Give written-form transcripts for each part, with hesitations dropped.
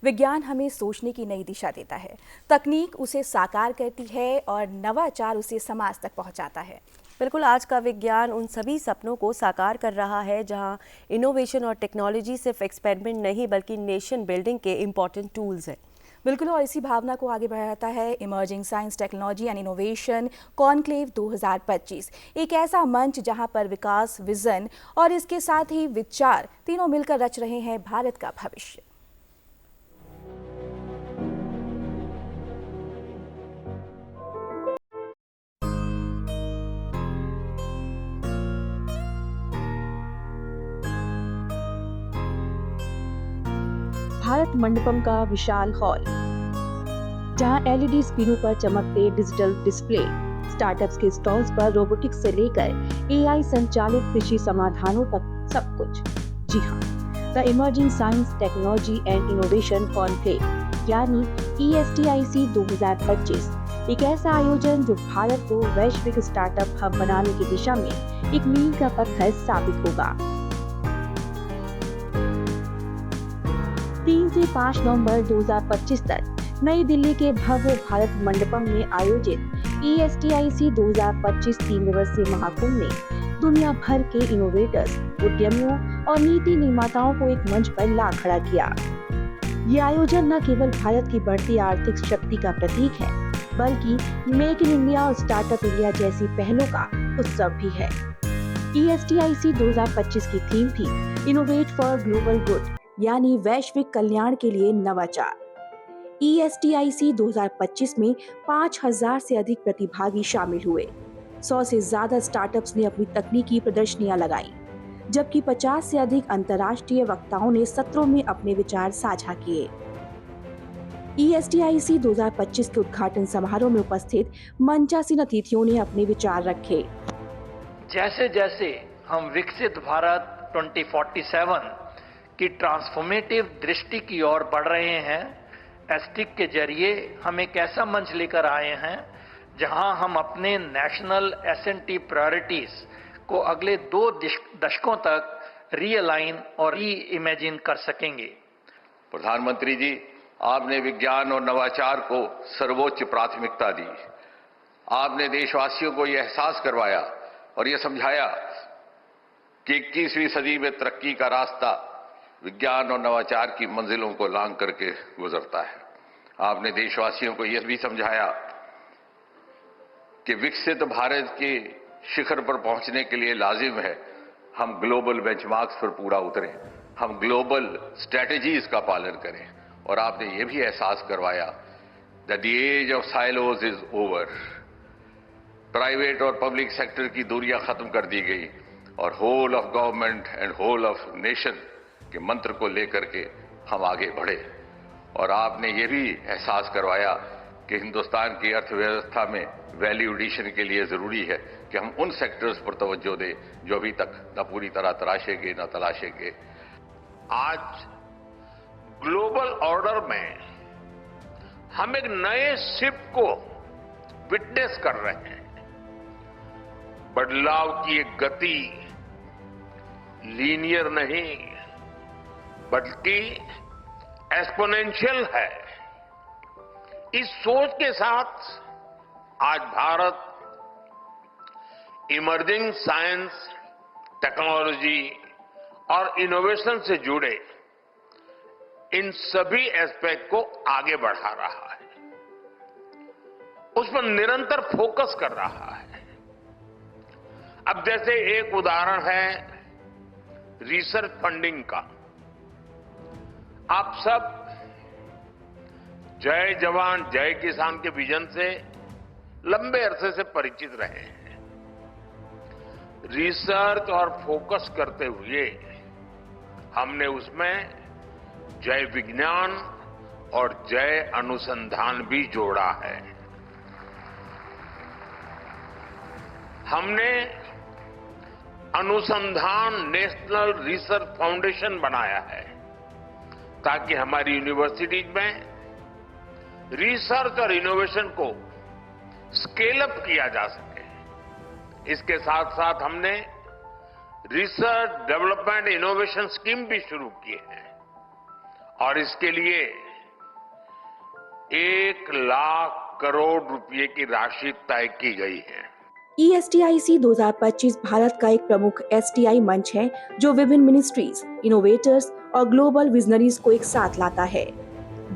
विज्ञान हमें सोचने की नई दिशा देता है, तकनीक उसे साकार करती है और नवाचार उसे समाज तक पहुंचाता है। बिल्कुल, आज का विज्ञान उन सभी सपनों को साकार कर रहा है जहां इनोवेशन और टेक्नोलॉजी सिर्फ एक्सपेरिमेंट नहीं बल्कि नेशन बिल्डिंग के इम्पॉर्टेंट टूल्स हैं। बिल्कुल, और इसी भावना को आगे बढ़ाता है emerging science, technology and innovation conclave 2025, एक ऐसा मंच जहां पर विकास, विजन और इसके साथ ही विचार तीनों मिलकर रच रहे हैं भारत का भविष्य। भारत मंडपम का विशाल हॉल, जहां एलईडी स्क्रीनों पर चमकते डिजिटल डिस्प्ले, स्टार्टअप्स के स्टॉल्स पर रोबोटिक्स से लेकर एआई संचालित कृषि समाधानों तक सब कुछ। जी हाँ, the emerging science, technology and innovation conclave यानी ESTIC 2025 एक ऐसा आयोजन जो भारत को वैश्विक स्टार्टअप हब बनाने की दिशा में एक मील का पत्थर साबित होगा। 3 से 5 नवंबर 2025 तक नई दिल्ली के भव्य भारत मंडपम में आयोजित ESTIC 2025 3 दिवसीय महाकुंभ ने दुनिया भर के इनोवेटर्स, उद्यमियों और नीति निर्माताओं को एक मंच पर ला खड़ा किया। ये आयोजन न केवल भारत की बढ़ती आर्थिक शक्ति का प्रतीक है, बल्कि मेक इन इंडिया और स्टार्टअप इंडिया जैसी पहलों का उत्सव भी है। ESTIC 2025 की थीम थी इनोवेट फॉर ग्लोबल गुड यानी वैश्विक कल्याण के लिए नवाचार। ESTIC 2025 में 5000 से अधिक प्रतिभागी शामिल हुए। 100 से ज्यादा स्टार्टअप्स ने अपनी तकनीकी प्रदर्शनियां लगाई, जबकि 50 से अधिक अंतर्राष्ट्रीय वक्ताओं ने सत्रों में अपने विचार साझा किए। ESTIC 2025 के उद्घाटन समारोह में उपस्थित मंचासीन अतिथियों ने अपने विचार रखे। जैसे जैसे हम विकसित भारत 2047 की ट्रांसफॉर्मेटिव दृष्टि की ओर बढ़ रहे हैं, एसटीक के जरिए हम एक ऐसा मंच लेकर आए हैं जहां हम अपने नेशनल S&T प्रायोरिटीज को अगले 2 दशकों तक रीअलाइन और री-इमेजिन कर सकेंगे। प्रधानमंत्री जी, आपने विज्ञान और नवाचार को सर्वोच्च प्राथमिकता दी। आपने देशवासियों को यह एहसास करवाया और यह समझाया कि 21वीं सदी में तरक्की का रास्ता विज्ञान और नवाचार की मंजिलों को लांघ करके गुजरता है। आपने देशवासियों को यह भी समझाया कि विकसित भारत के शिखर पर पहुंचने के लिए लाजिम है हम ग्लोबल बेंचमार्क्स पर पूरा उतरें, हम ग्लोबल स्ट्रेटजीज का पालन करें। और आपने ये भी एहसास करवाया that the age of silos is over. Private और पब्लिक सेक्टर की दूरियां खत्म कर दी गई और whole of government and whole of nation के मंत्र को लेकर के हम आगे बढ़े। और आपने ये भी एहसास करवाया कि हिंदुस्तान की अर्थव्यवस्था में वैल्यू एडिशन के लिए जरूरी है कि हम उन सेक्टर्स पर तवज्जो दें जो अभी तक न पूरी तरह तराशेंगे न तलाशेंगे। आज ग्लोबल ऑर्डर में हम एक नए शिफ्ट को विटनेस कर रहे हैं। बदलाव की एक गति लीनियर नहीं बल्कि एक्सपोनेंशियल है। इस सोच के साथ आज भारत इमर्जिंग साइंस, टेक्नोलॉजी और इनोवेशन से जुड़े इन सभी एस्पेक्ट को आगे बढ़ा रहा है, उस पर निरंतर फोकस कर रहा है। अब जैसे एक उदाहरण है रिसर्च फंडिंग का। आप सब जय जवान जय किसान के विजन से लंबे अरसे से परिचित रहे हैं। रिसर्च और फोकस करते हुए हमने उसमें जय विज्ञान और जय अनुसंधान भी जोड़ा है। हमने अनुसंधान नेशनल रिसर्च फाउंडेशन बनाया है ताकि हमारी यूनिवर्सिटीज में रिसर्च और इनोवेशन को स्केल अप किया जा सके। इसके साथ साथ हमने रिसर्च डेवलपमेंट इनोवेशन स्कीम भी शुरू की है और इसके लिए 1 लाख करोड़ रुपए की राशि तय की गई है। ESTIC 2025 भारत का एक प्रमुख STI मंच है जो विभिन्न मिनिस्ट्रीज, इनोवेटर्स और ग्लोबल विजनरीज को एक साथ लाता है।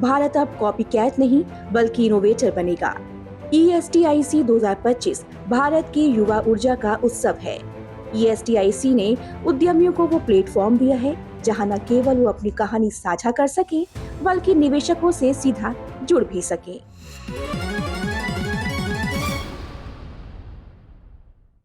भारत अब कॉपी कैट नहीं बल्कि इनोवेटर बनेगा। ESTIC 2025 भारत की युवा ऊर्जा का उत्सव है। ESTIC ने उद्यमियों को वो प्लेटफॉर्म दिया है जहां न केवल वो अपनी कहानी साझा कर सके बल्कि निवेशकों से सीधा जुड़ भी सके।